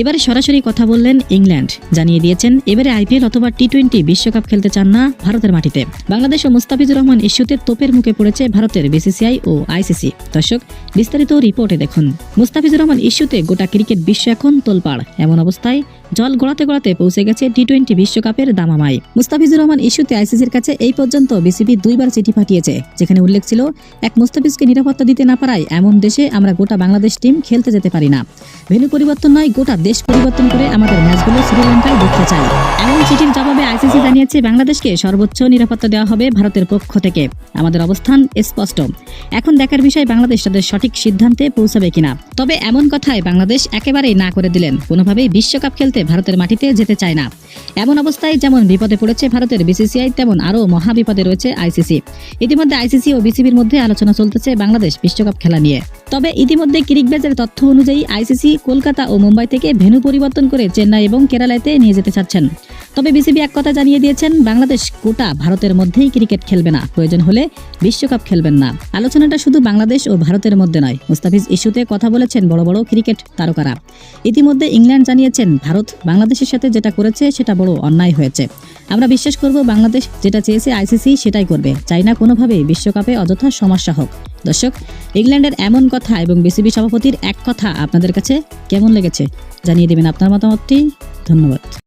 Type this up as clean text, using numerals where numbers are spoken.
এবারে সরাসরি কথা বললেন ইংল্যান্ড, জানিয়ে দিয়েছেন এবারে আইপিএল অথবা টি-20 বিশ্বকাপ খেলতে চান না ভারতের মাটিতে। বাংলাদেশ ও মুস্তাফিজুর রহমান ইস্যুতে তোপের মুখে পড়েছে ভারতের বিসিসিআই ও আইসিসি। দর্শক, বিস্তারিত রিপোর্টে দেখুন। মুস্তাফিজুর রহমান ইস্যুতে গোটা ক্রিকেট বিশ্ব এখন তোলপাড়। এমন অবস্থায় জল গড়াতে গড়াতে পৌঁছে গেছে টি-20 বিশ্বকাপের দামামাই। মুস্তাফিজুর রহমান ইস্যুতে আইসিসির কাছে এই পর্যন্ত বিসিবি 2বার চিঠি পাঠিয়েছে, যেখানে উল্লেখ ছিল এক মুস্তাফিজকে নিরাপত্তা দিতে না পারায় এমন দেশে আমরা গোটা বাংলাদেশ টিম খেলতে যেতে পারি না। ভেন্যু পরিবর্তন নয়, গোটা দেশ পরিবর্তন করে আমাদের ম্যাচগুলো শ্রীলঙ্কায় দেখতে চাই। এমন চিঠির জবাবে আইসিসি জানিয়েছে বাংলাদেশকে সর্বোচ্চ নিরাপত্তা দেওয়া হবে ভারতের পক্ষ থেকে। আমাদের অবস্থান স্পষ্ট। এখন দেখার বিষয় বাংলাদেশ তাদের সঠিক সিদ্ধান্তে পৌঁছাবে কিনা। তবে এমন কথায় বাংলাদেশ একেবারেই না করে দিলেন, কোনোভাবেই বিশ্বকাপ খেলতে ভারতের মাটিতে যেতে চায় না। এমন অবস্থায় যেমন বিপদে পড়েছে ভারতের বিসিসিআই, তেমন আরও মহা বিপদে রয়েছে আইসিসি। ইতিমধ্যে আইসিসি ও বিসিবির মধ্যে আলোচনা চলতেছে বাংলাদেশ বিশ্বকাপ খেলা নিয়ে। তবে ইতিমধ্যে ক্রিকবেজের তথ্য অনুযায়ী আইসিসি কলকাতা ও মুম্বাই থেকে ভেন্যু পরিবর্তন করে চেন্নাই এবং কেরালাতে নিয়ে যেতে চাচ্ছেন। তবে বিসিবি এক কথা জানিয়ে দিয়েছেন, বাংলাদেশ গোটা ভারতের মধ্যেই ক্রিকেট খেলবে না, প্রয়োজন হলে বিশ্বকাপ খেলবেন না। আলোচনাটা শুধু বাংলাদেশ ও ভারতের মধ্যে নয়, মুস্তাফিজ ইস্যুতে কথা বলেছেন বড় বড় ক্রিকেট তারকারা। ইতিমধ্যে ইংল্যান্ড জানিয়েছেন, ভারত বাংলাদেশের সাথে যেটা করেছে সেটা বড় অন্যায় হয়েছে। আমরা বিশ্বাস করব বাংলাদেশ যেটা চেয়েছে আইসিসি সেটাই করবে, চাই না কোনোভাবেই বিশ্বকাপে অযথা সমস্যা হোক। দর্শক, ইংল্যান্ডের এমন কথা এবং বিসিবি সভাপতির এক কথা আপনাদের কাছে কেমন লেগেছে জানিয়ে দেবেন আপনার মতামতটি। ধন্যবাদ।